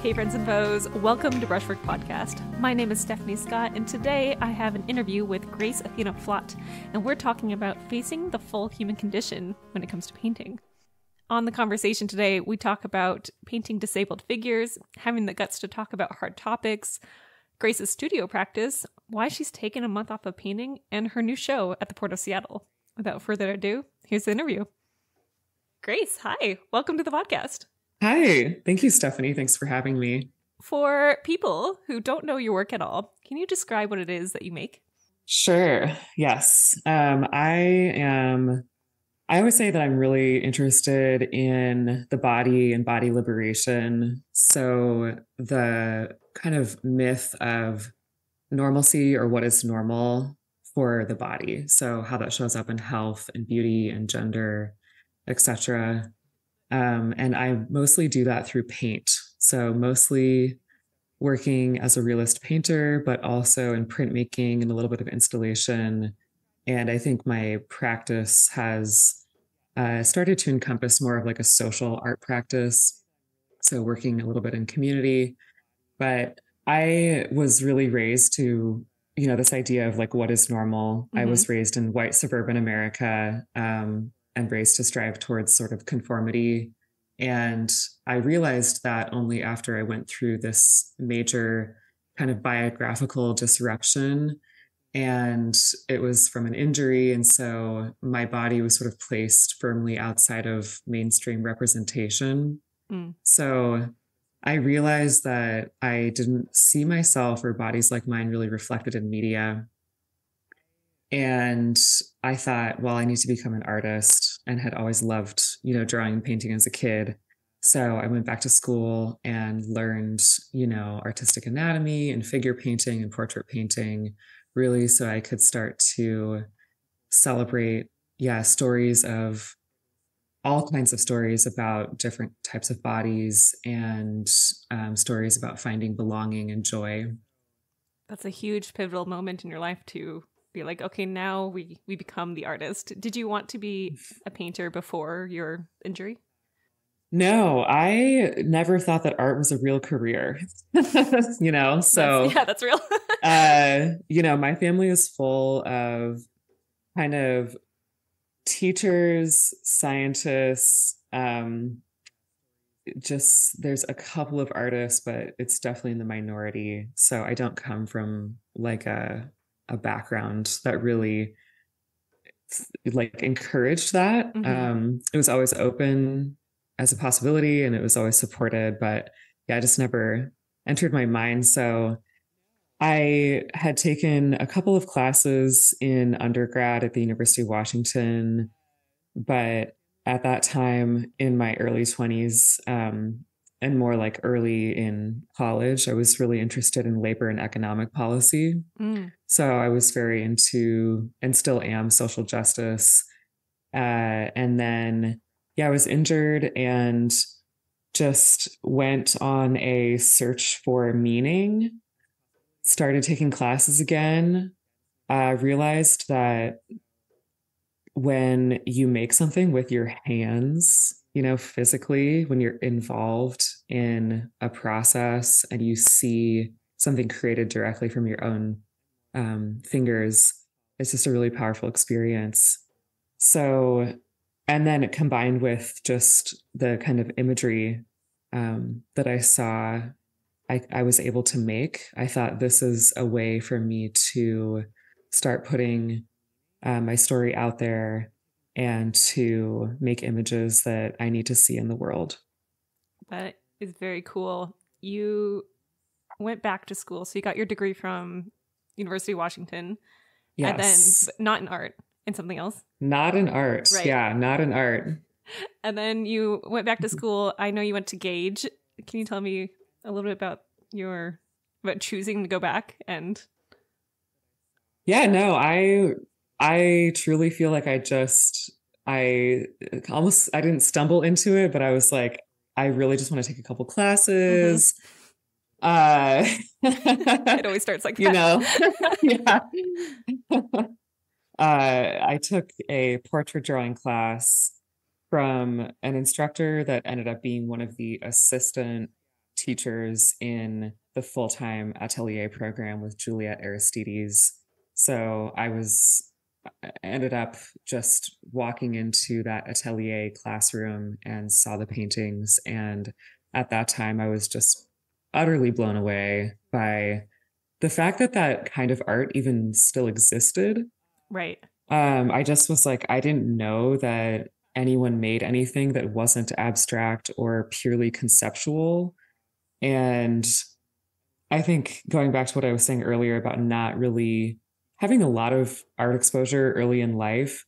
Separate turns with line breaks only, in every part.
Hey friends and foes, welcome to Brushwork Podcast. My name is Stephanie Scott, and today I have an interview with Grace Athena Flott, and we're talking about facing the full human condition when it comes to painting. On the conversation today, we talk about painting disabled figures, having the guts to talk about hard topics, Grace's studio practice, why she's taken a month off of painting, and her new show at the Port of Seattle. Without further ado, here's the interview. Grace, hi. Welcome to the podcast.
Hi. Thank you, Stephanie. Thanks for having me.
For people who don't know your work at all, can you describe what it is that you make?
Sure. Yes. I always say that I'm really interested in the body and body liberation. So the kind of myth of normalcy, or what is normal for the body. So how that shows up in health and beauty and gender, etc. And I mostly do that through paint. So mostly working as a realist painter, but also in printmaking and a little bit of installation. And I think my practice has started to encompass more of like a social art practice. So working a little bit in community. But I was really raised to, this idea of like what is normal. Mm-hmm. I was raised in white suburban America, and raised to strive towards sort of conformity. And I realized that only after I went through this major kind of biographical disruption, and it was from an injury. And so my body was sort of placed firmly outside of mainstream representation. So I realized that I didn't see myself or bodies like mine really reflected in media. And I thought, well, I need to become an artist, and had always loved, drawing and painting as a kid. So I went back to school and learned, artistic anatomy and figure painting and portrait painting, really, so I could start to celebrate, stories of all kinds of stories about different types of bodies, and stories about finding belonging and joy.
That's a huge pivotal moment in your life to be like, okay, now we become the artist. Did you want to be a painter before your injury?
No, I never thought that art was a real career, so
that's real.
My family is full of kind of teachers, scientists, there's a couple of artists, but it's definitely in the minority. So I don't come from like a background that really like encouraged that. Mm-hmm. It was always open as a possibility, and it was always supported, but I just never entered my mind. So I had taken a couple of classes in undergrad at the University of Washington, but at that time in my early 20s, and more like early in college, I was really interested in labor and economic policy. So I was very into, and still am, social justice. And then, I was injured and just went on a search for meaning, started taking classes again, realized that when you make something with your hands, physically, when you're involved in a process and you see something created directly from your own fingers, it's just a really powerful experience. So, and then it combined with just the kind of imagery that I saw, I was able to make. I thought this is a way for me to start putting my story out there and to make images that I need to see in the world.
That is very cool. You went back to school, so you got your degree from University of Washington.
Yes.
And then not in art, in something else.
Not in art. Right. Yeah, not in art.
And then you went back to school. I know you went to Gage. Can you tell me a little bit about choosing to go back? And
yeah, no, I truly feel like I didn't stumble into it, but I was like, I really just want to take a couple classes.
It always starts like that.
Yeah. I took a portrait drawing class from an instructor that ended up being one of the assistant teachers in the full-time atelier program with Juliet Aristides. So I ended up just walking into that atelier classroom and saw the paintings. And at that time, I was just utterly blown away by the fact that that kind of art even still existed.
Right.
I just was like, I didn't know that anyone made anything that wasn't abstract or purely conceptual. And I think going back to what I was saying earlier about not really having a lot of art exposure early in life,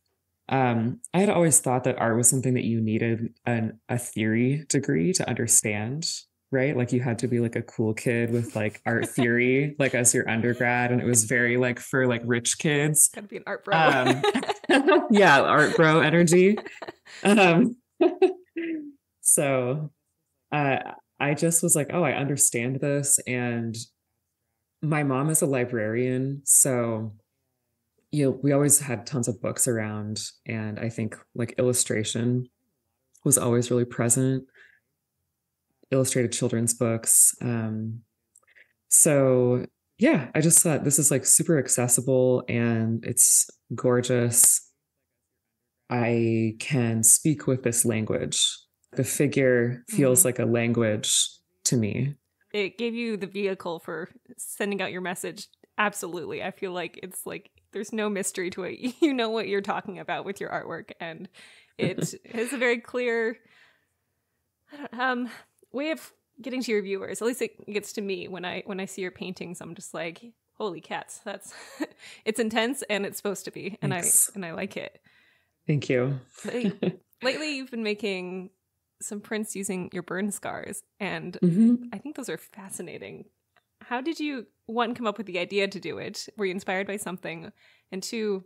I had always thought that art was something that you needed a theory degree to understand, right? Like you had to be like a cool kid with like art theory, like as your undergrad. And it was very like for like rich kids.
Gotta be an art bro.
Yeah, art bro energy. Um, so uh, I just was like, oh, I understand this. And my mom is a librarian. So, you know, we always had tons of books around. And I think like illustration was always really present, illustrated children's books. So, yeah, I just thought this is like super accessible and it's gorgeous. I can speak with this language. The figure feels like a language to me.
It gave you the vehicle for sending out your message. Absolutely. I feel like it's like there's no mystery to it. You know what you're talking about with your artwork, and it has a very clear way of getting to your viewers. At least it gets to me when I see your paintings. I'm just like, holy cats, that's it's intense and it's supposed to be, and
Thanks.
I like it.
Thank you.
Lately, you've been making some prints using your burn scars, and I think those are fascinating. How did you, one, come up with the idea to do it? Were you inspired by something? And two,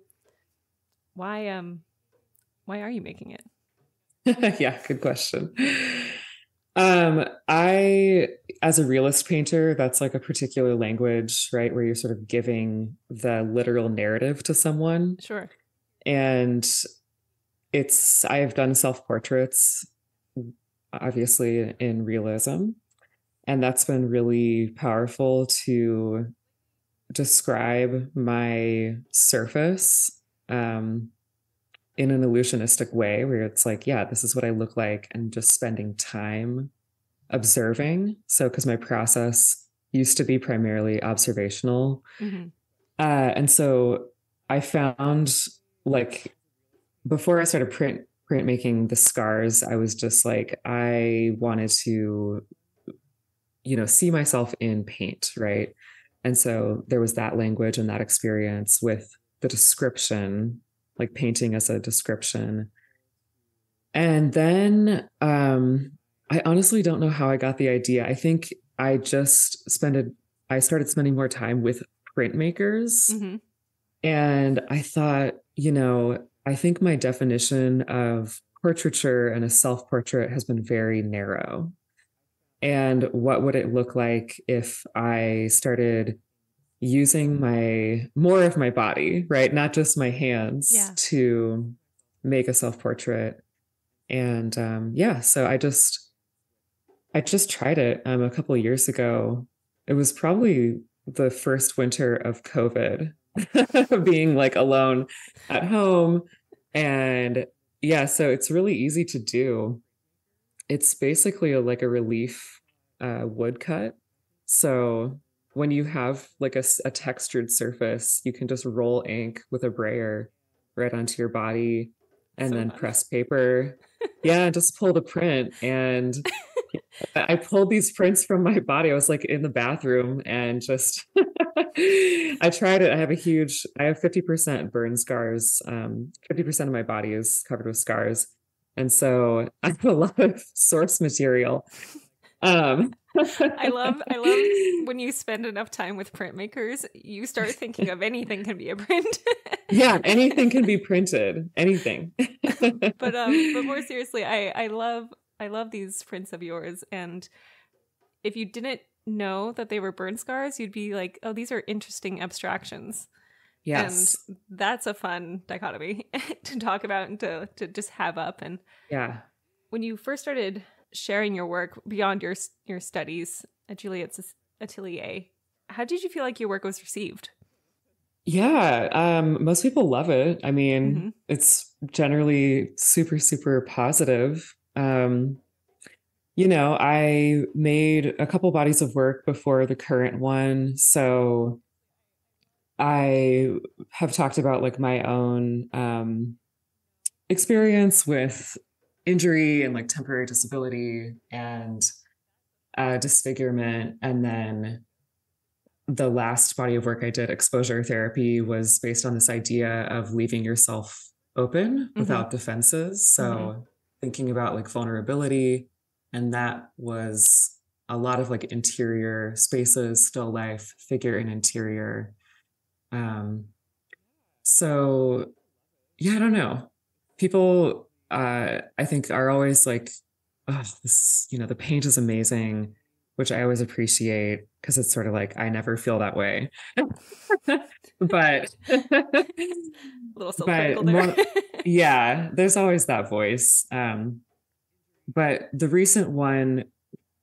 why are you making it?
Yeah, good question. I, as a realist painter, that's like a particular language, right? Where you're sort of giving the literal narrative to someone.
Sure.
And I have done self-portraits, obviously in realism. And that's been really powerful to describe my surface in an illusionistic way, where it's like, yeah, this is what I look like, and just spending time observing. So, because my process used to be primarily observational. And so I found like before I started printmaking the scars, I was just like, I wanted to, you know, see myself in paint, right? And so there was that language and that experience with the description, like painting as a description. And then I honestly don't know how I got the idea. I think I started spending more time with printmakers. And I thought, you know, I think my definition of portraiture and a self-portrait has been very narrow. And what would it look like if I started using more of my body, right? Not just my hands to make a self-portrait. And so I just tried it a couple of years ago. It was probably the first winter of COVID, being like alone at home. And yeah, so it's really easy to do. It's basically like a relief woodcut. So when you have like a textured surface, you can just roll ink with a brayer right onto your body and then press paper. Yeah, just pull the print. And I pulled these prints from my body. I was like in the bathroom and just I tried it. I have 50% burn scars. 50% of my body is covered with scars. And so I have a lot of source material.
I love when you spend enough time with printmakers, you start thinking of anything can be a print.
Yeah, anything can be printed. Anything.
But more seriously, I love these prints of yours, and if you didn't know that they were burn scars, you'd be like, oh, these are interesting abstractions.
Yes.
And that's a fun dichotomy to talk about and to just have up. And
yeah,
when you first started sharing your work beyond your studies at Juliet's atelier. How did you feel like your work was received?
Yeah, most people love it. I mean,
Mm-hmm.
it's generally super, super positive. I made a couple bodies of work before the current one. So I have talked about like my own experience with injury and like temporary disability and disfigurement. And then the last body of work I did, exposure therapy, was based on this idea of leaving yourself open
Mm-hmm.
without defenses.
Mm-hmm.
So thinking about like vulnerability, and that was a lot of like interior spaces, still life, figure and interior. Um, so yeah, I don't know. People, I think, are always like, oh, this, the paint is amazing, which I always appreciate because it's sort of like I never feel that way. but
A little self-critical
but
there.
more, yeah, there's always that voice. But the recent one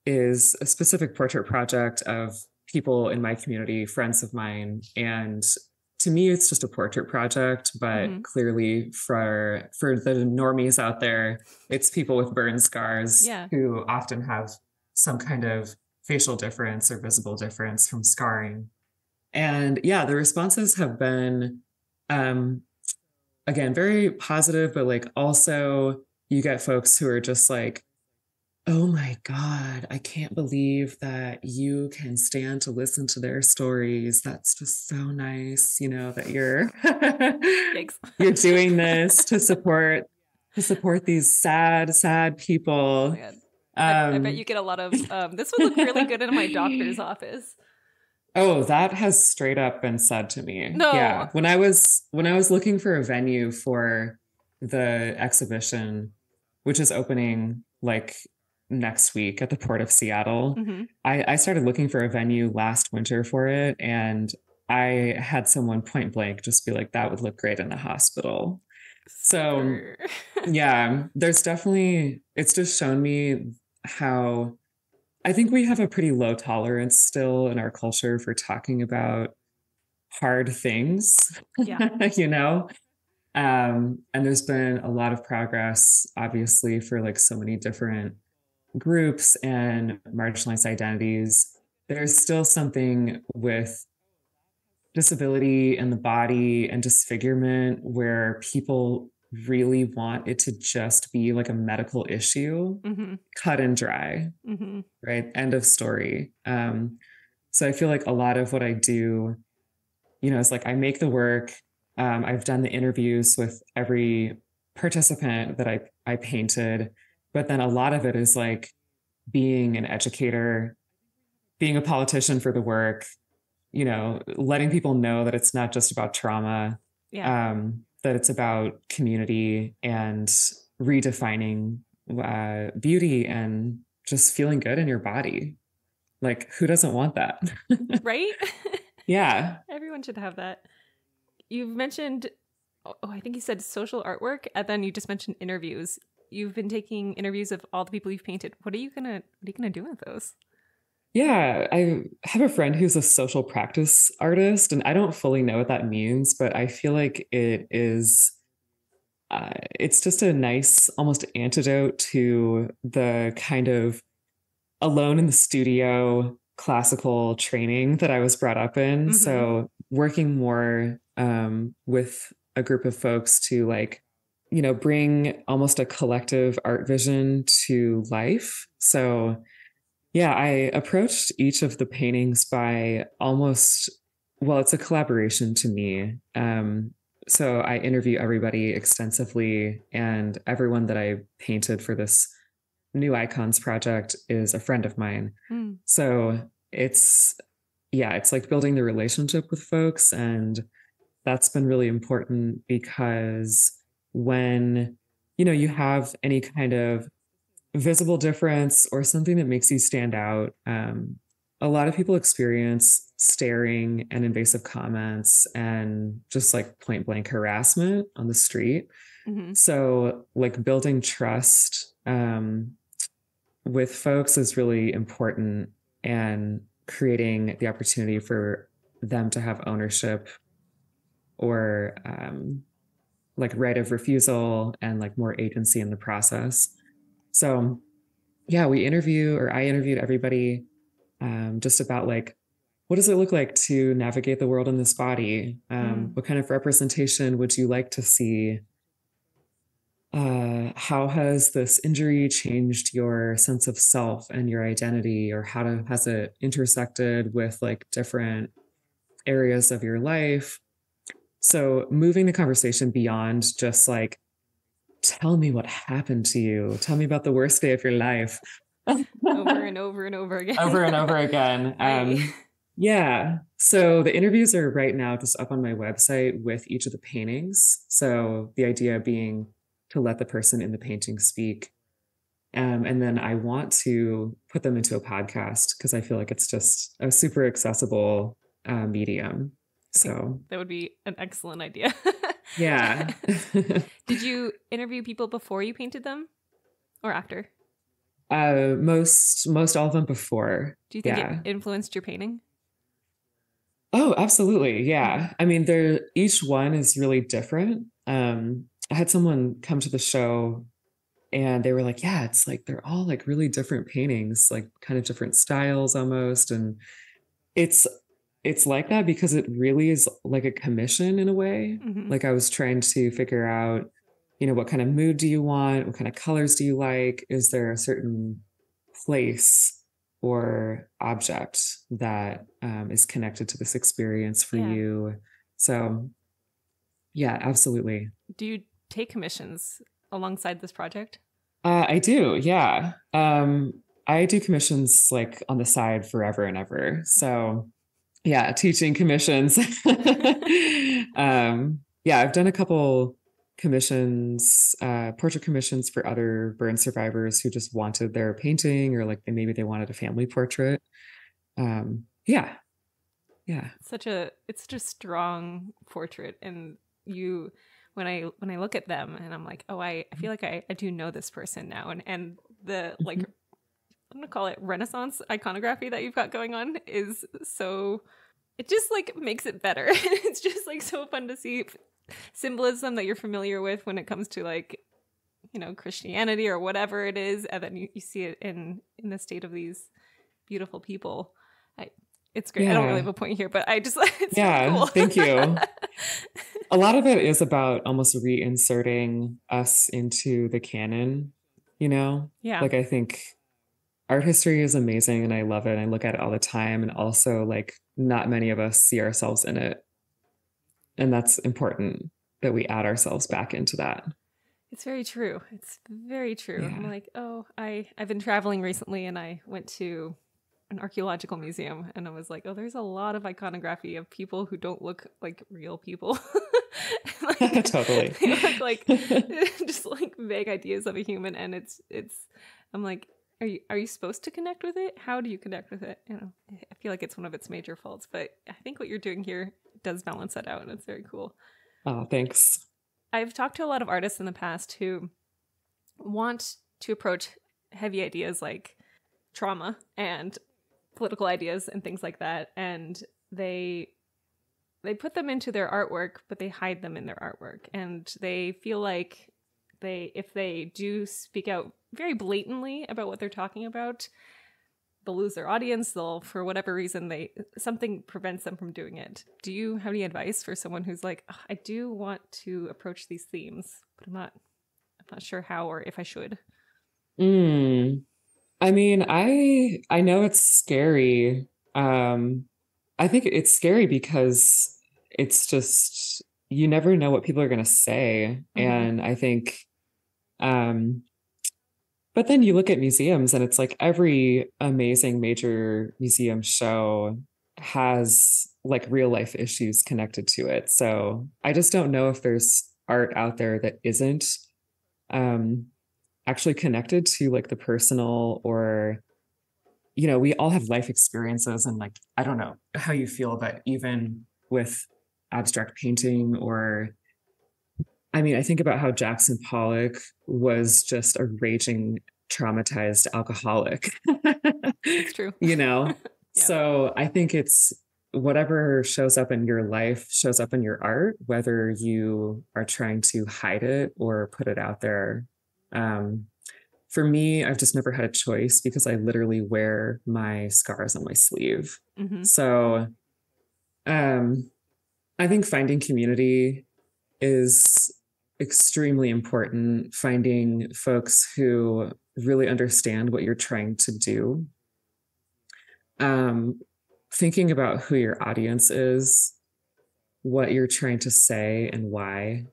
is a specific portrait project of people in my community, friends of mine, and to me it's just a portrait project,
Mm-hmm.
but clearly for the normies out there, it's people with burn scars
Yeah.
who often have some kind of facial difference or visible difference from scarring. And yeah, the responses have been um again very positive, but like also you get folks who are just like, oh my God, I can't believe that you can stand to listen to their stories. That's just so nice, that you're
Yikes.
you're doing this to support these sad, sad
Oh
people.
my God. I bet
Um
you get a lot of, this would look really good in my doctor's office.
Oh, that has straight up been said to me.
No.
Yeah. When I was looking for a venue for the exhibition, which is opening like next week at the Port of Seattle,
Mm-hmm.
I started looking for a venue last winter for it. And I had someone point blank just be like, that would look great in a hospital. So
Super.
yeah, it's just shown me how I think we have a pretty low tolerance still in our culture for talking about hard things,
Yeah.
you know? And there's been a lot of progress, obviously, for like so many different groups and marginalized identities. There's still something with disability and the body and disfigurement where people really want it to just be like a medical issue,
Mm-hmm.
cut and dry,
Mm-hmm.
right? End of story. So I feel like a lot of what I do, is like I make the work. I've done the interviews with every participant that I painted, but then a lot of it is like being an educator, being a politician for the work, letting people know that it's not just about trauma,
Yeah.
that it's about community and redefining beauty and just feeling good in your body. Like, who doesn't want that?
Right?
Yeah.
Everyone should have that. You've mentioned, I think you said social artwork, and then you just mentioned interviews. You've been taking interviews of all the people you've painted. What are you gonna do with those?
Yeah, I have a friend who's a social practice artist, and I don't fully know what that means, but I feel like it's just a nice, almost antidote to the kind of alone in the studio classical training that I was brought up in.
Mm-hmm.
So working more with a group of folks to like, bring almost a collective art vision to life. So yeah, I approached each of the paintings by well, it's a collaboration to me. So I interview everybody extensively, and everyone that I painted for this new icons project is a friend of mine.
Mm.
So it's like building the relationship with folks. And that's been really important because when, you have any kind of visible difference or something that makes you stand out, a lot of people experience staring and invasive comments and just like point blank harassment on the street.
Mm-hmm.
So like building trust with folks is really important, and creating the opportunity for them to have ownership or like right of refusal and like more agency in the process. So yeah, I interviewed everybody just about like, what does it look like to navigate the world in this body? What kind of representation would you like to see? How has this injury changed your sense of self and your identity, or has it intersected with like different areas of your life? So moving the conversation beyond just like, tell me what happened to you. Tell me about the worst day of your life.
Over and over and over again.
Over and over again.
Right.
Yeah. So the interviews are right now just up on my website with each of the paintings. So the idea being to let the person in the painting speak. And then I want to put them into a podcast because I feel like it's just a super accessible medium. So
that would be an excellent idea.
yeah.
Did you interview people before you painted them or after?
Most all of them before.
Do you think it influenced your painting?
Oh, absolutely. Yeah. I mean, each one is really different. I had someone come to the show and they were like, yeah, it's like they're all like really different paintings, like kind of different styles almost. And it's like that because it really is like a commission in a way. Like I was trying to figure out, what kind of mood do you want? What kind of colors do you like? Is there a certain place or object that is connected to this experience for you? So yeah, absolutely.
Do you take commissions alongside this project?
I do. Yeah. I do commissions like on the side forever and ever. So yeah, teaching commissions. Yeah, I've done a couple commissions, portrait commissions for other burn survivors who just wanted their painting, or like maybe they wanted a family portrait. Yeah.
It's such a strong portrait, and when I look at them and I'm like, oh, I feel like I do know this person now, and the like I'm gonna call it Renaissance iconography that you've got going on is so, it just like makes it better. It's just like so fun to see symbolism that you're familiar with when it comes to like, Christianity or whatever it is, and then you see it in the state of these beautiful people. It's great. Yeah. I don't really have a point here, but it's really cool.
Thank you. A lot of it is about almost reinserting us into the canon,
Yeah.
Like I think art history is amazing and I love it. I look at it all the time, and also like not many of us see ourselves in it. And that's important that we add ourselves back into that.
It's very true. It's very true.
Yeah.
I'm like, oh, I've been traveling recently and I went to an archaeological museum and I was like, oh, there's a lot of iconography of people who don't look like real people.
Like, totally.
They look like just like vague ideas of a human, and it's I'm like, are you supposed to connect with it? How do you connect with it? I feel like it's one of its major faults, but I think what you're doing here does balance that out, and it's very cool.
Oh, thanks.
I've talked to a lot of artists in the past who want to approach heavy ideas like trauma and political ideas and things like that, and they put them into their artwork, but they hide them in their artwork, and they feel like if they do speak out very blatantly about what they're talking about, they'll lose their audience. They'll, for whatever reason, something prevents them from doing it. Do you have any advice for someone who's like, oh, I do want to approach these themes, but I'm not sure how or if I should?
I mean, I know it's scary. I think it's scary because it's just, you never know what people are going to say. And I think, but then you look at museums and it's like every amazing major museum show has like real life issues connected to it. So I just don't know if there's art out there that isn't actually connected to like the personal, or we all have life experiences, and like I don't know how you feel, but even with abstract painting, or I mean, I think about how Jackson Pollock was just a raging traumatized alcoholic.
It's true.
You know?
Yeah.
So I think it's whatever shows up in your life shows up in your art, whether you are trying to hide it or put it out there. For me, I've just never had a choice because I literally wear my scars on my sleeve.
Mm-hmm.
So I think finding community is extremely important. Finding folks who really understand what you're trying to do. Thinking about who your audience is, what you're trying to say, and why.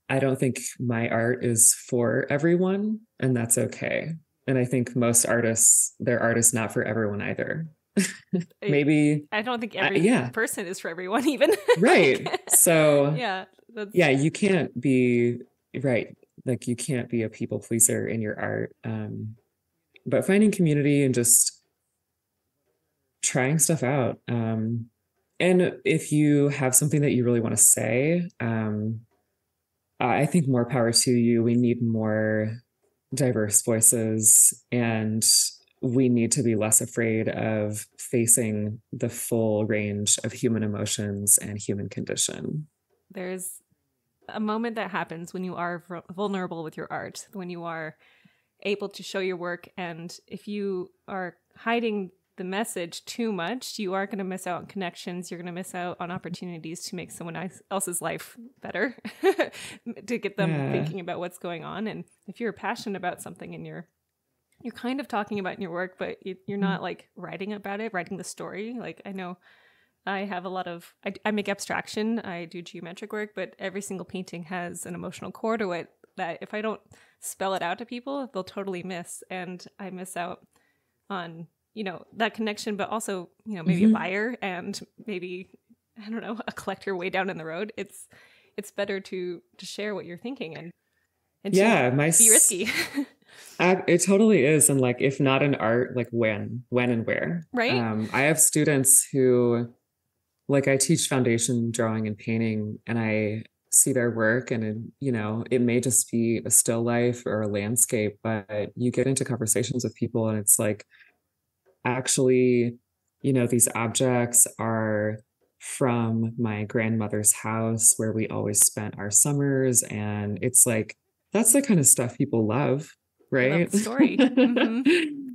I don't think my art is for everyone, and that's okay. And I think most artists, their art is not for everyone either. Maybe,
I don't think every
yeah,
person is for everyone, even.
right.
Like,
So,
yeah,
yeah, you can't be right. Like you can't be a people pleaser in your art. But finding community and just trying stuff out. And if you have something that you really want to say, I think more power to you. We need more diverse voices, and we need to be less afraid of facing the full range of human emotions and human condition.
There's a moment that happens when you are vulnerable with your art, when you are able to show your work. And if you are hiding the message too much, you are going to miss out on connections. You're going to miss out on opportunities to make someone else's life better, to get them thinking about what's going on. And if you're passionate about something and you're kind of talking about in your work, but you're not like writing about it, writing the story. Like I know I have a lot of, I make abstraction, I do geometric work, but every single painting has an emotional core to it that if I don't spell it out to people, they'll totally miss. And I miss out on, that connection, but also, maybe a buyer and maybe, I don't know, a collector way down in the road. It's better to share what you're thinking and
yeah,
be risky.
It totally is. And like, if not in art, like when and where,
right?
I have students who, like, I teach foundation drawing and painting, and I see their work, and it may just be a still life or a landscape, but you get into conversations with people and it's like, actually, these objects are from my grandmother's house where we always spent our summers. And it's like, that's the kind of stuff people love,
They love
right?
the story. Mm-hmm.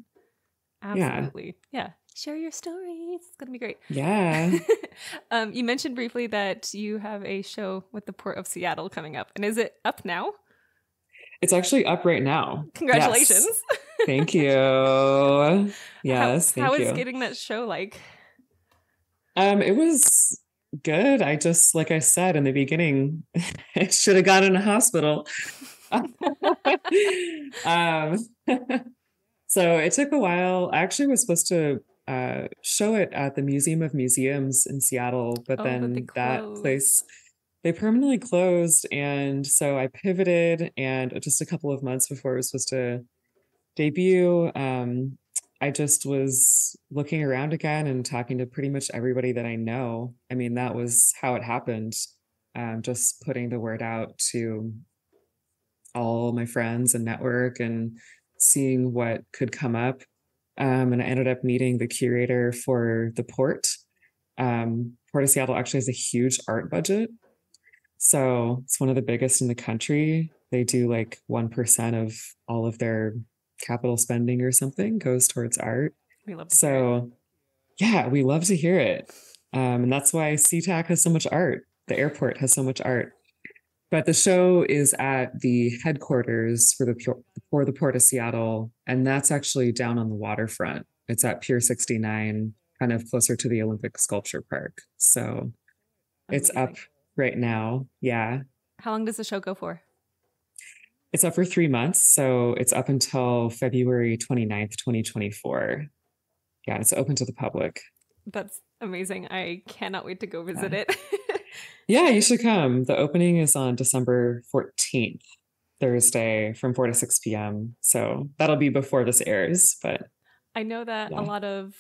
Absolutely. Yeah. Share your stories. It's going to be great.
Yeah.
You mentioned briefly that you have a show with the Port of Seattle coming up. And is it up now?
It's actually up right now.
Congratulations.
Yes. Thank you. Yes,
how
thank you.
is getting that show like?
It was good. I just, like I said in the beginning, I should have got in a hospital. So it took a while. I actually was supposed to show it at the Museum of Museums in Seattle, but then that place, they permanently closed. And so I pivoted, and just a couple of months before it was supposed to debut, I just was looking around again and talking to pretty much everybody that I know. I mean, that was how it happened. Just putting the word out to all my friends and network and seeing what could come up. And I ended up meeting the curator for the port. Port of Seattle actually has a huge art budget. So it's one of the biggest in the country. They do like 1% of all of their capital spending or something goes towards art.
We love to hear it.
Yeah, we love to hear it. And that's why SeaTac has so much art. The airport has so much art. But the show is at the headquarters for the Port of Seattle, and that's actually down on the waterfront. It's at Pier 69, kind of closer to the Olympic Sculpture Park. So It's up right now. Yeah.
How long does the show go for?
It's up for 3 months. So it's up until February 29th, 2024. Yeah, it's open to the public.
That's amazing. I cannot wait to go visit it.
Yeah, you should come. The opening is on December 14th, Thursday from 4 to 6 p.m. So that'll be before this airs. But
I know that a lot of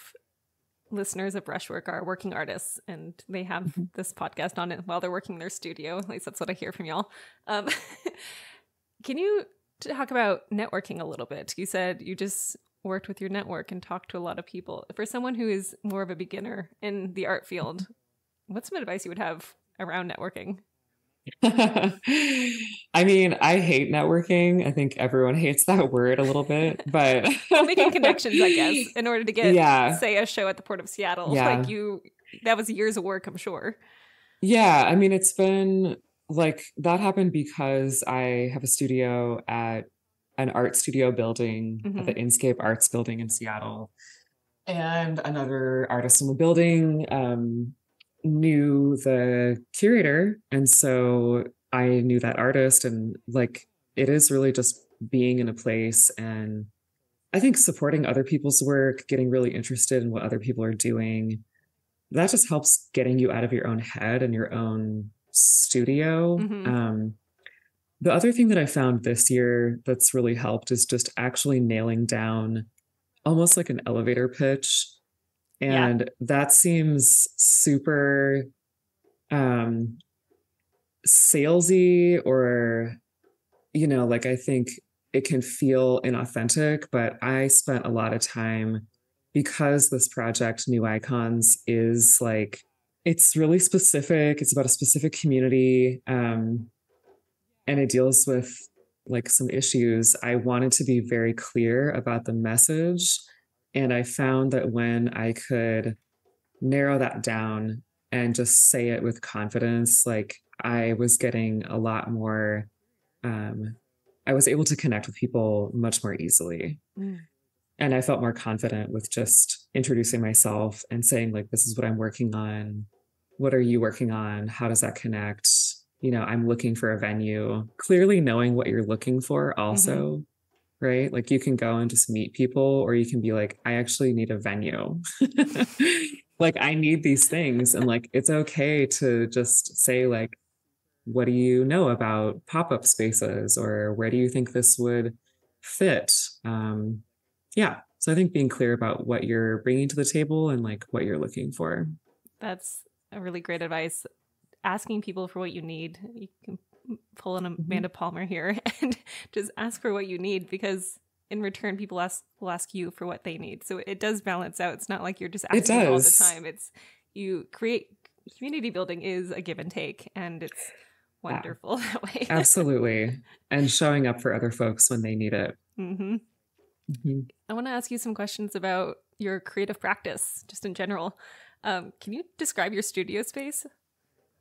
listeners of Brushwork are working artists, and they have this podcast on it while they're working in their studio. At least that's what I hear from y'all. Can you talk about networking a little bit. You said you just worked with your network and talked to a lot of people. For someone who is more of a beginner in the art field, what's some advice you would have around networking?
I mean, I hate networking. I think everyone hates that word a little bit, but
Well, making connections, I guess, in order to get,
yeah,
say, a show at the Port of Seattle, like
yeah,
you, that was years of work, I'm sure.
yeah. I mean, it's been like that happened because I have a studio at an art studio building at
Hmm.
the Inscape Arts building in Seattle. And another artist in the building knew the curator. And so I knew that artist. And like, it is really just being in a place and I think supporting other people's work, getting really interested in what other people are doing, that just helps getting you out of your own head and your own studio.
Hmm.
The other thing that I found this year that's really helped is just actually nailing down almost like an elevator pitch.
Yeah.
And that seems super um salesy or like I think it can feel inauthentic, but I spent a lot of time because this project New Icons is like it's really specific. It's about a specific community and it deals with like some issues. I wanted to be very clear about the message and I found that when I could narrow that down and just say it with confidence, like I was getting a lot more, um, I was able to connect with people much more easily.
Mm.
And I felt more confident with just introducing myself and saying, like, this is what I'm working on. What are you working on? How does that connect? I'm looking for a venue. Clearly knowing what you're looking for,
Hmm.
also, right? Like, you can go and just meet people, or you can be like, I actually need a venue. Like, I need these things. And like, it's okay to just say, like, what do you know about pop-up spaces or where do you think this would fit? Yeah, so I think being clear about what you're bringing to the table and like what you're looking for.
That's a really great advice. Asking people for what you need. You can pull an
Mhm.
Amanda Palmer here and just ask for what you need, because in return people will ask you for what they need. So it does balance out. It's not like you're just
It
asking all the
does.
time. It's you create community building is a give and take, and it's
Yeah,
wonderful that way.
absolutely. And showing up for other folks when they need it.
Hmm.
Mhm.
I want to ask you some questions about your creative practice, just in general. Can you describe your studio space?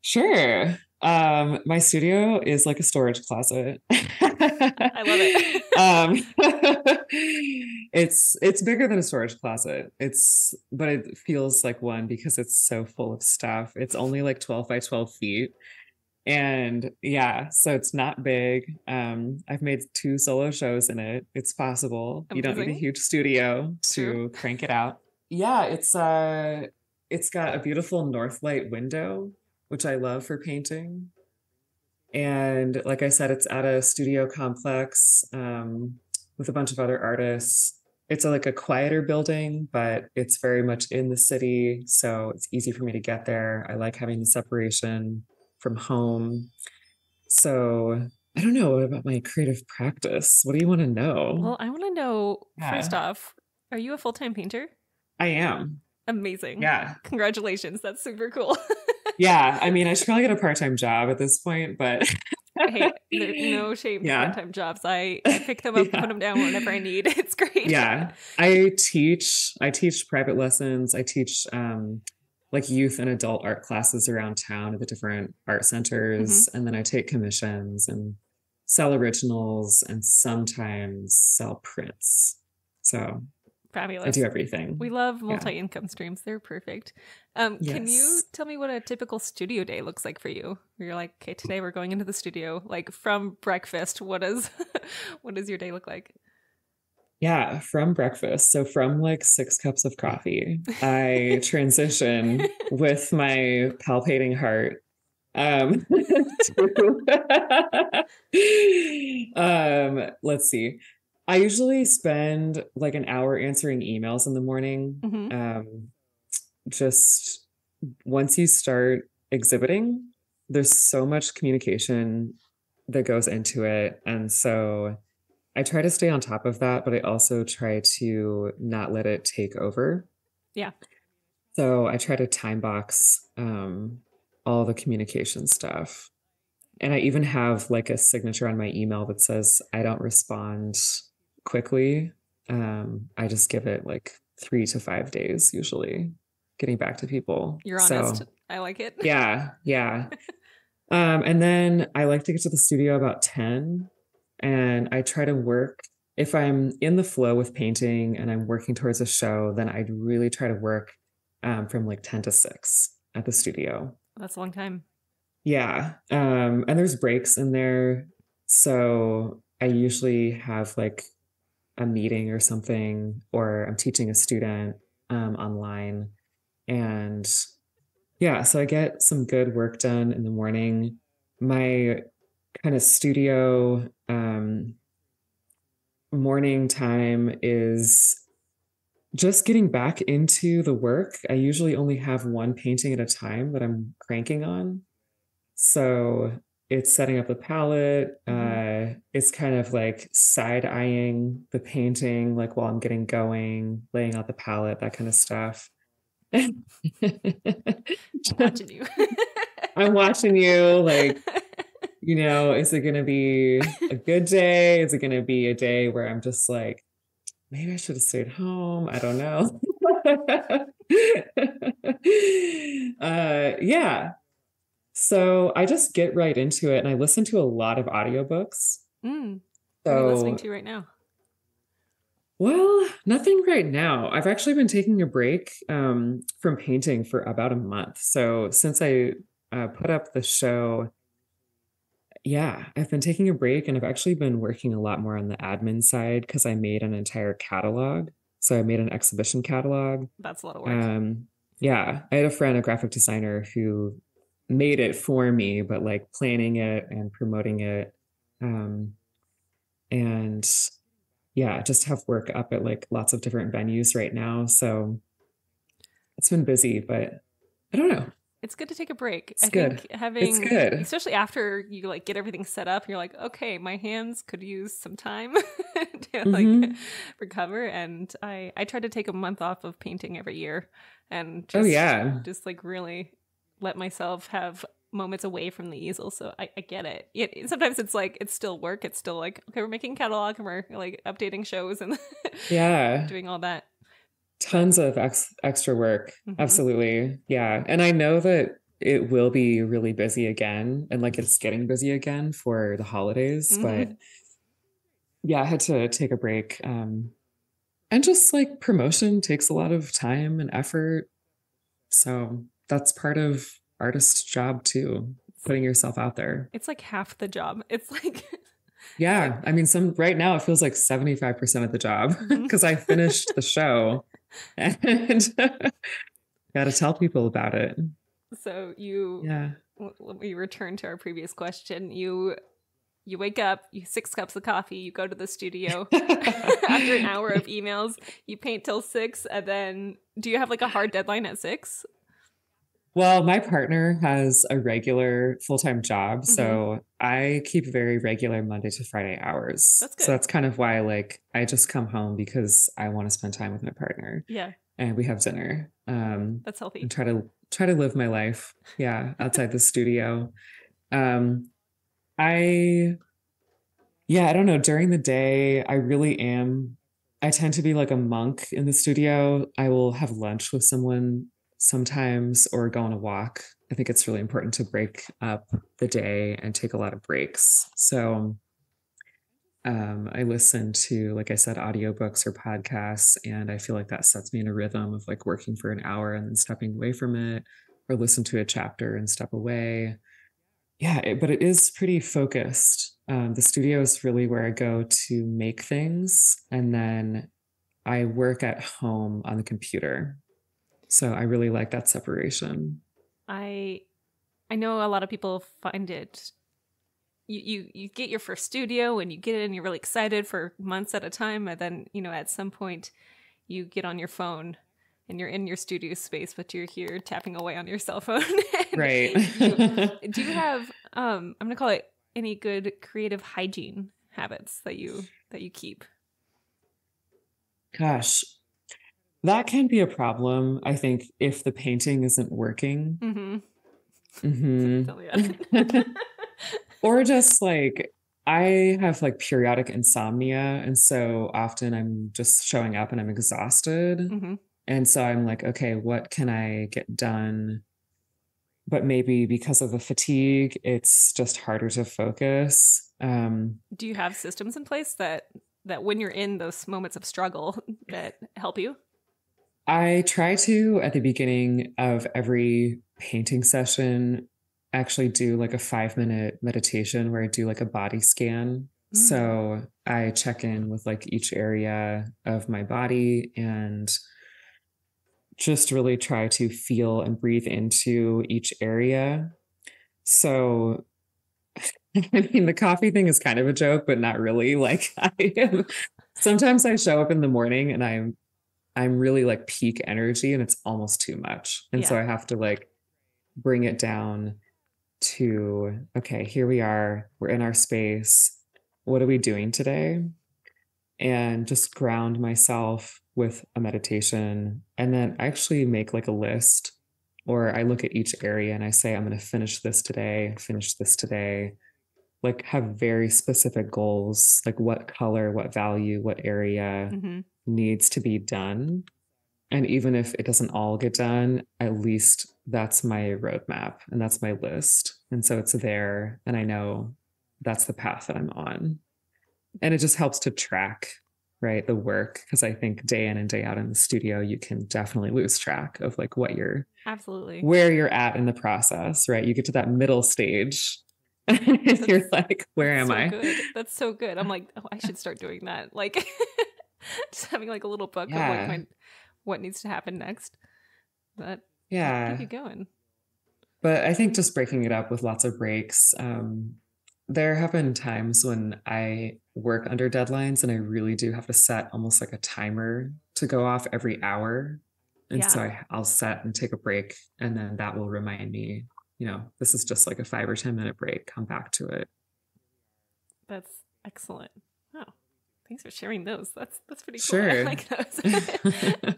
Sure. My studio is like a storage closet.
I love it.
um, it's bigger than a storage closet. But it feels like one because it's so full of stuff. It's only like 12 by 12 feet. And yeah, so it's not big. I've made 2 solo shows in it. It's possible. You don't need a
Amazing.
huge studio
True.
to crank it out. Yeah, it's got a beautiful north light window, which I love for painting. And like I said, it's at a studio complex with a bunch of other artists. It's like a quieter building, but it's very much in the city. So it's easy for me to get there. I like having the separation from home. So I don't know about my creative practice. What do you want to know?
Well, I want to know, first
Yeah,
off, are you a full-time painter?
I am.
Amazing.
Yeah.
Congratulations. That's super cool.
Yeah. I mean, I should probably get a part-time job at this point, but
Hey, no shame to
yeah.
part-time jobs. I pick them up, put
Yeah.
them down whenever I need. It's great.
Yeah. I teach private lessons. I teach like youth and adult art classes around town at the different art
Hmm.
centers. And then I take commissions and sell originals and sometimes sell prints. So I do
Fabulous. We
everything.
love
Yeah.
multi-income streams. They're perfect. Can you
Yes.
tell me what a typical studio day looks like for you? Where you're like, okay, today we're going into the studio. Like from breakfast, what does what does your day look like?
Yeah, from breakfast. So from like 6 cups of coffee, I transition with my palpating heart let's see. I usually spend like an hour answering emails in the morning.
Hmm.
Just once you start exhibiting, there's so much communication that goes into it. And so I try to stay on top of that, but I also try to not let it take over.
Yeah.
So I try to time box all the communication stuff. And I even have like a signature on my email that says I don't respond quickly. I just give it like 3 to 5 days usually getting back to people.
You're honest.
So
I like it.
yeah, yeah. And then I like to get to the studio about 10 and I try to work. If I'm in the flow with painting and I'm working towards a show, then I'd really try to work from like 10 to 6 at the studio.
That's a long time.
Yeah. And there's breaks in there. So I usually have like a meeting or something, or I'm teaching a student online. And yeah, so I get some good work done in the morning. My kind of studio morning time is just getting back into the work. I usually only have one painting at a time that I'm cranking on. So it's setting up the palette. It's kind of like side eyeing the painting, like while I'm getting going, laying out the palette, that kind of stuff.
Watching you.
I'm watching you, like, is it going to be a good day? Is it going to be a day where I'm just like, maybe I should have stayed home? I don't know. Yeah. So I just get right into it and I listen to a lot of audiobooks.
What are you listening to right now?
Well, nothing right now. I've actually been taking a break from painting for about a month. So since I put up the show, yeah, I've been taking a break and I've actually been working a lot more on the admin side because I made an entire catalog. So I made an exhibition catalog.
That's a lot of work.
Yeah, I had a friend, a graphic designer, who made it for me, but like planning it and promoting it. And yeah, just have work up at like lots of different venues right now. So it's been busy, but I don't know.
It's good to take a break.
It's good.
Having,
it's good.
Especially after you like get everything set up, you're like, okay, my hands could use some time to like recover. And I try to take a month off of painting every year, and just like really let myself have moments away from the easel. So I get it. Sometimes it's like it's still work. It's still like, okay, we're making catalog and we're like updating shows and doing all that.
Tons of extra work. Absolutely. Yeah. And I know that it will be really busy again, and like it's getting busy again for the holidays, but yeah, I had to take a break. And just like promotion takes a lot of time and effort. So that's part of artist's job too, putting yourself out there.
It's like half the job. It's like
yeah, I mean, right now it feels like 75% of the job because I finished the show and got to tell people about it.
So we return to our previous question. You wake up, you 6 cups of coffee, you go to the studio after an hour of emails, you paint till 6, and then do you have like a hard deadline at 6?
Well, my partner has a regular full-time job, so I keep very regular Monday to Friday hours.
That's good.
So that's kind of why like I just come home because I want to spend time with my partner.
Yeah.
And we have dinner.
That's healthy.
And try to live my life. Yeah, outside the studio. I don't know. During the day, I tend to be like a monk in the studio. I will have lunch with someone sometimes or go on a walk. I think it's really important to break up the day and take a lot of breaks. So I listen to, like I said, audiobooks or podcasts, and I feel like that sets me in a rhythm of like working for an hour and then stepping away from it, or listen to a chapter and step away. Yeah, but it is pretty focused. The studio is really where I go to make things, and then I work at home on the computer. So I really like that separation.
I know a lot of people find it. You get your first studio and you get it and you're really excited for months at a time, and then at some point you get on your phone and you're in your studio space, but you're here tapping away on your cell phone.
Right.
Do you have I'm gonna call it any good creative hygiene habits that you keep?
Gosh, that can be a problem, I think, if the painting isn't working.
Mm-hmm.
Hmm.
Tell me about it.
Or just like I have like periodic insomnia. And so often I'm just showing up and I'm exhausted.
Mm-hmm.
And so I'm like, okay, what can I get done? But maybe because of the fatigue, it's just harder to focus.
Do you have systems in place that when you're in those moments of struggle that help you?
I try to, at the beginning of every painting session, actually do like a 5 minute meditation where I do like a body scan.
Mm.
So I check in with like each area of my body and just really try to feel and breathe into each area. So, I mean, the coffee thing is kind of a joke, but not really. Like, sometimes I show up in the morning and I'm really like peak energy and it's almost too much. And so
Yeah.
I have to like bring it down to, okay, here we are. We're in our space. What are we doing today? And just ground myself with a meditation. And then I actually make like a list, or I look at each area and I say, I'm going to finish this today. Like have very specific goals, like what color, what value, what area
Mm-hmm.
needs to be done. And even if it doesn't all get done, at least that's my roadmap and that's my list. And so it's there. And I know that's the path that I'm on. And it just helps to track, right, the work. Because I think day in and day out in the studio, you can definitely lose track of like
Absolutely.
where you're at in the process, right? You get to that middle stage. And you're like, where am
So
I?
good. That's so good. I'm like, oh, I should start doing that. Like just having like a little book of like
Yeah.
what needs to happen next. That keep
Yeah.
you going.
But I think just breaking it up with lots of breaks. There have been times when I work under deadlines and I really do have to set almost like a timer to go off every hour. And so
Yeah.
I'll set and take a break. And then that will remind me, this is just like a 5 or 10 minute break. Come back to it.
That's excellent. Oh, thanks for sharing those. That's pretty cool. I
Sure.
like those.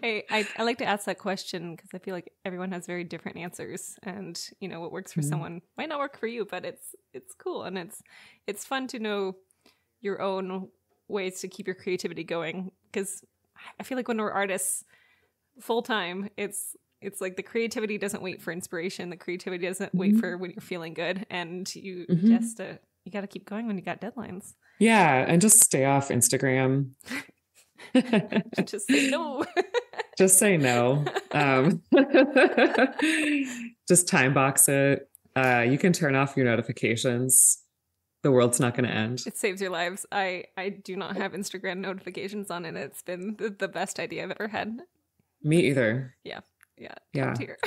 I like to ask that question because I feel like everyone has very different answers, and what works for
Mhm.
someone might not work for you, but it's cool and it's fun to know your own ways to keep your creativity going. Because I feel like when we're artists full time, it's like the creativity doesn't wait for inspiration. The creativity doesn't wait for when you're feeling good, and you
Mhm.
just you got to keep going when you got deadlines.
Yeah. And just stay off Instagram.
Just say no.
Just say no. Just time box it. You can turn off your notifications. The world's not going to end.
It saves your lives. I do not have Instagram notifications on, and it's been the best idea I've ever had.
Me either.
Yeah, yeah, top
Yeah.
tier.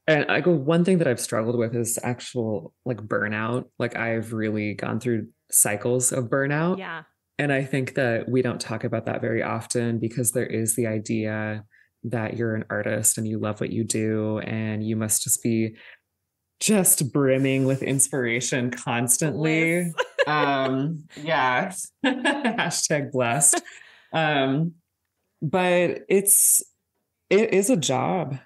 And I go, one thing that I've struggled with is actual like burnout. Like I've really gone through cycles of burnout.
Yeah,
And I think that we don't talk about that very often because there is the idea that you're an artist and you love what you do and you must just be just brimming with inspiration
bliss.
constantly. Yeah. Hashtag blessed. Um, but it is a job.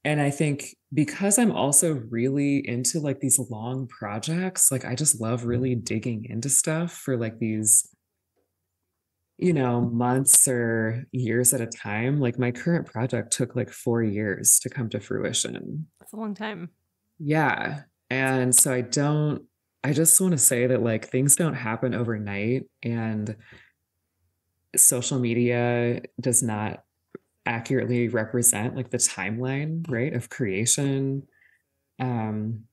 And I think because I'm also really into like these long projects, like I just love really digging into stuff for like these, months or years at a time. Like my current project took like 4 years to come to fruition.
That's a long time.
Yeah. And so I just want to say that like things don't happen overnight and social media does not accurately represent like the timeline, right, of creation. Um,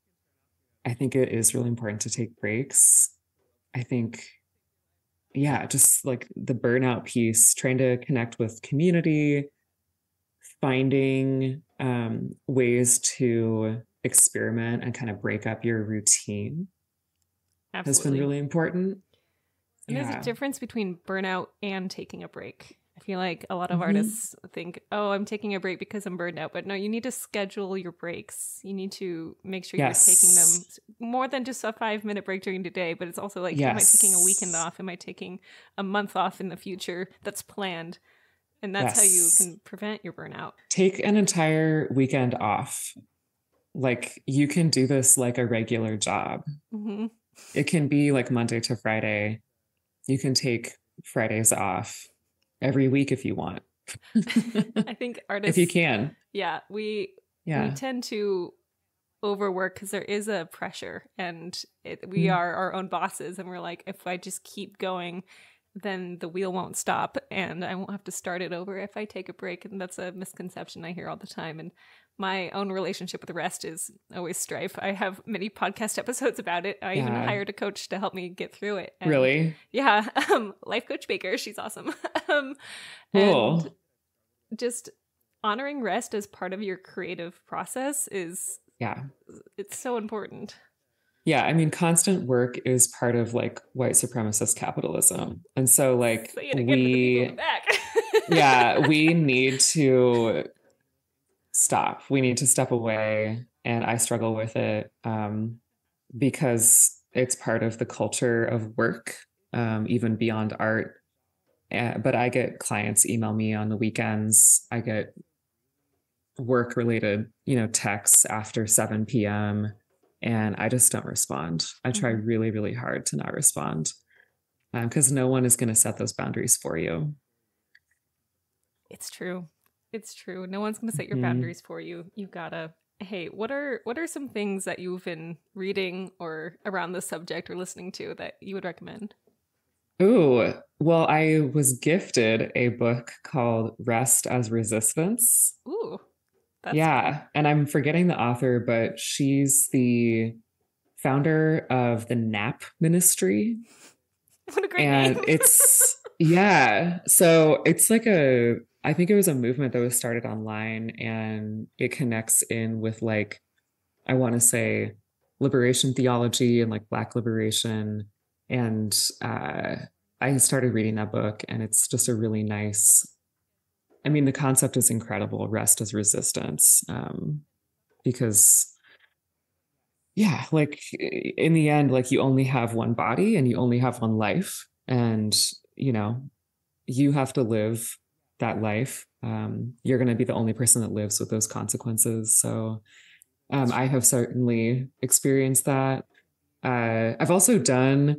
I think it is really important to take breaks. I think, yeah, just like the burnout piece, trying to connect with community, finding ways to experiment and kind of break up your routine has been
Absolutely.
really important.
And there's a
Yeah.
difference between burnout and taking a break. I feel like a lot of artists think, oh, I'm taking a break because I'm burned out. But no, you need to schedule your breaks. You need to make sure you're taking them more than just a 5-minute break during the day. But it's also like, am I taking a weekend off? Am I taking a month off in the future that's planned? And that's how you can prevent your burnout.
Take an entire weekend off. Like, you can do this like a regular job. It can be like Monday to Friday. You can take Fridays off every week if you want.
I think artists,
if you can.
Yeah, we tend to overwork because there is a pressure, and we are our own bosses, and we're like, if I just keep going, then the wheel won't stop and I won't have to start it over if I take a break. And that's a misconception I hear all the time. And my own relationship with rest is always strife. I have many podcast episodes about it. I even hired a coach to help me get through it. And
really?
Yeah. Life coach Baker. She's awesome.
Cool.
And just honoring rest as part of your creative process is, it's so important.
Yeah, I mean, constant work is part of like white supremacist capitalism. And so like we need to stop. We need to step away. And I struggle with it because it's part of the culture of work, even beyond art. But I get clients email me on the weekends. I get work related, texts after 7 p.m. and I just don't respond. I try really, really hard to not respond because no one is going to set those boundaries for you.
It's true. It's true. No one's going to set your boundaries for you. You gotta. Hey, what are some things that you've been reading or around this subject or listening to that you would recommend?
Ooh, well, I was gifted a book called Rest as Resistance.
Ooh. That's
cool. And I'm forgetting the author, but she's the founder of the Nap Ministry.
What a great name.
And it's, so it's like I think it was a movement that was started online, and it connects in with like, I want to say liberation theology and like Black liberation. And I started reading that book, and it's just a really nice, I mean, the concept is incredible, rest as resistance, because, like in the end, like you only have one body and you only have one life, and, you have to live that life. You're going to be the only person that lives with those consequences. So I have certainly experienced that. I've also done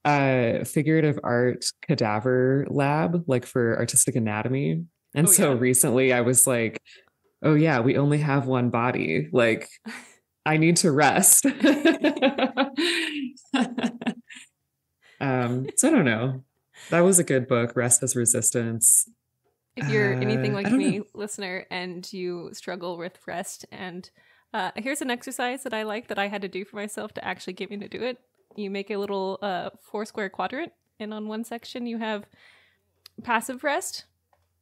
figurative art cadaver lab, like for artistic anatomy. And recently I was like, oh yeah, we only have one body. Like I need to rest. So I don't know. That was a good book, Rest as Resistance.
If you're anything like me, listener, and you struggle with rest, and here's an exercise that I like that I had to do for myself to actually get me to do it. You make a little 4-square quadrant, and on one section you have passive rest,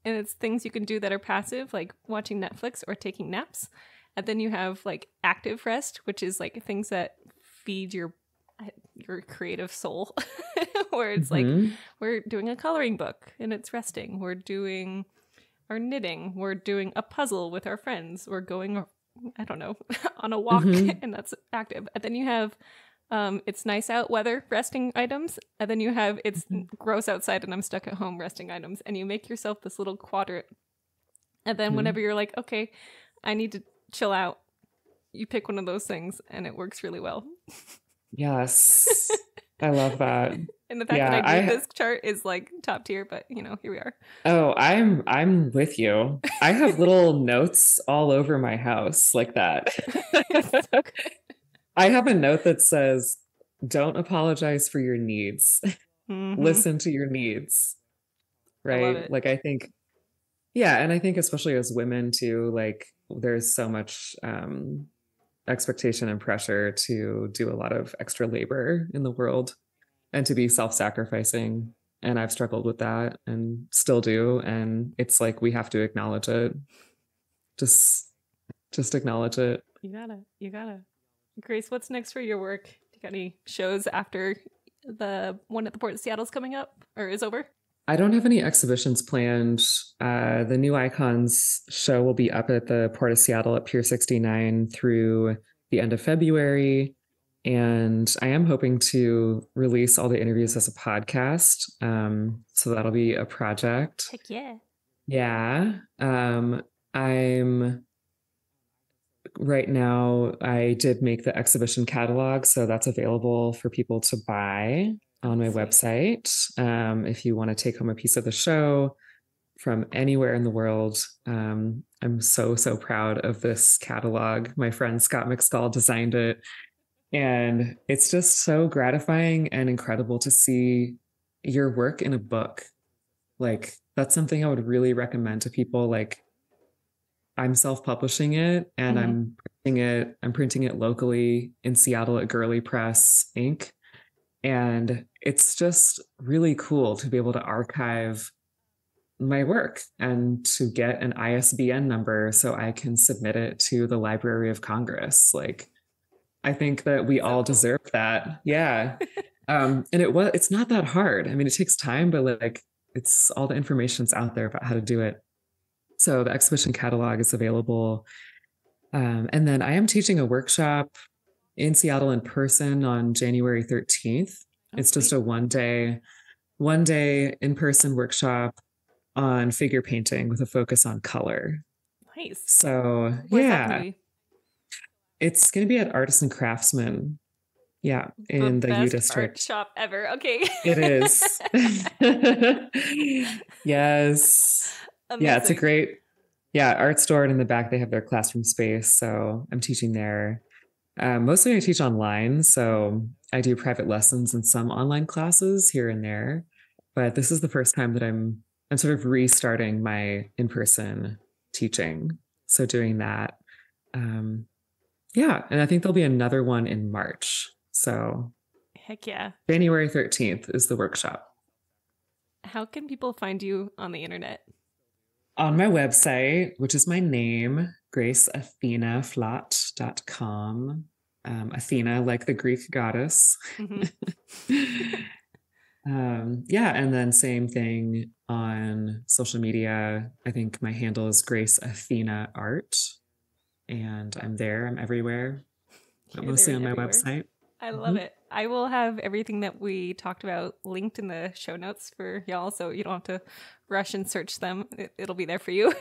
and it's things you can do that are passive, like watching Netflix or taking naps. And then you have like active rest, which is like things that feed your creative soul, where it's like we're doing a coloring book and it's resting. We're doing our knitting. We're doing a puzzle with our friends. We're going, I don't know, on a walk, and that's active. And then you have it's nice out weather resting items. And then you have it's gross outside and I'm stuck at home resting items. And you make yourself this little quadrant. And then whenever you're like, okay, I need to chill out, you pick one of those things and it works really well.
Yes. I love that.
And the fact that I did this chart is like top tier, but here we are.
Oh, I'm with you. I have little notes all over my house like that. So I have a note that says, don't apologize for your needs. Listen to your needs. Right? Like I think, and I think especially as women too, like there's so much expectation and pressure to do a lot of extra labor in the world and to be self-sacrificing. And I've struggled with that and still do. And it's like, we have to acknowledge it. Just acknowledge it.
You gotta. Grace, what's next for your work? You got any shows after the one at the Port of Seattle's coming up or is over?
I don't have any exhibitions planned. The New Icons show will be up at the Port of Seattle at Pier 69 through the end of February. And I am hoping to release all the interviews as a podcast. So that'll be a project.
Heck yeah.
Yeah. I'm right now, I did make the exhibition catalog, so that's available for people to buy on my website. If you want to take home a piece of the show from anywhere in the world, I'm so, so proud of this catalog. My friend Scott McSkull designed it, and it's just so gratifying and incredible to see your work in a book. Like, that's something I would really recommend to people. Like, I'm self-publishing it and I'm printing it locally in Seattle at Gurley Press Inc. And it's just really cool to be able to archive my work and to get an ISBN number so I can submit it to the Library of Congress. Like, I think that we all deserve that. Yeah. And it's not that hard. I mean, it takes time, but like, it's all the information's out there about how to do it. So the exhibition catalog is available. And then I am teaching a workshop in Seattle in person on January 13th. It's just a one day in-person workshop on figure painting with a focus on color.
Nice.
So
Where's that gonna be?
It's going to be at Artisan Craftsman. Yeah, in the U District.
Art shop ever. Okay.
It is. Yes. Amazing. Yeah, it's a great, art store. And in the back, they have their classroom space. So I'm teaching there. Mostly I teach online. So I do private lessons and some online classes here and there. But this is the first time that I'm sort of restarting my in-person teaching. So doing that. And I think there'll be another one in March. So
heck yeah.
January 13th is the workshop.
How can people find you on the internet?
On my website, which is my name, GraceAthenaflott.com. Athena, like the Greek goddess. Mm-hmm. And then same thing on social media. I think my handle is Grace Athena Art. And I'm there. I'm everywhere. But mostly on my website.
I love it. I will have everything that we talked about linked in the show notes for y'all, so you don't have to rush and search them. It'll be there for you.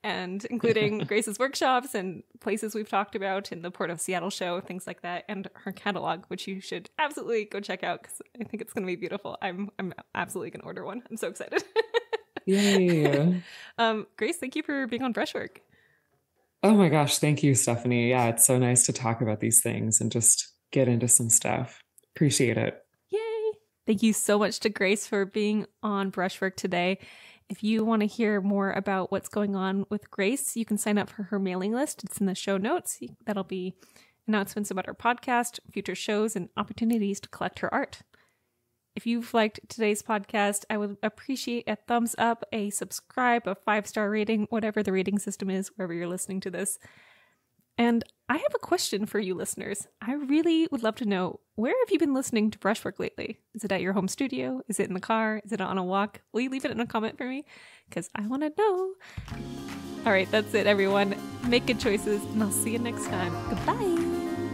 And including Grace's workshops and places we've talked about in the Port of Seattle show, things like that, and her catalog, which you should absolutely go check out because I think it's going to be beautiful. I'm absolutely going to order one. I'm so excited.
Yay.
Grace, thank you for being on Brushwork.
Oh my gosh, thank you, Stephanie. Yeah, it's so nice to talk about these things and just get into some stuff. Appreciate it.
Yay! Thank you so much to Grace for being on Brushwork today. If you want to hear more about what's going on with Grace, you can sign up for her mailing list. It's in the show notes. That'll be announcements about her podcast, future shows, and opportunities to collect her art. If you've liked today's podcast, I would appreciate a thumbs up, a subscribe, a 5-star rating, whatever the rating system is, wherever you're listening to this. And I have a question for you listeners. I really would love to know, where have you been listening to Brushwork lately? Is it at your home studio? Is it in the car? Is it on a walk? Will you leave it in a comment for me? Because I want to know. All right, that's it, everyone. Make good choices, and I'll see you next time. Goodbye.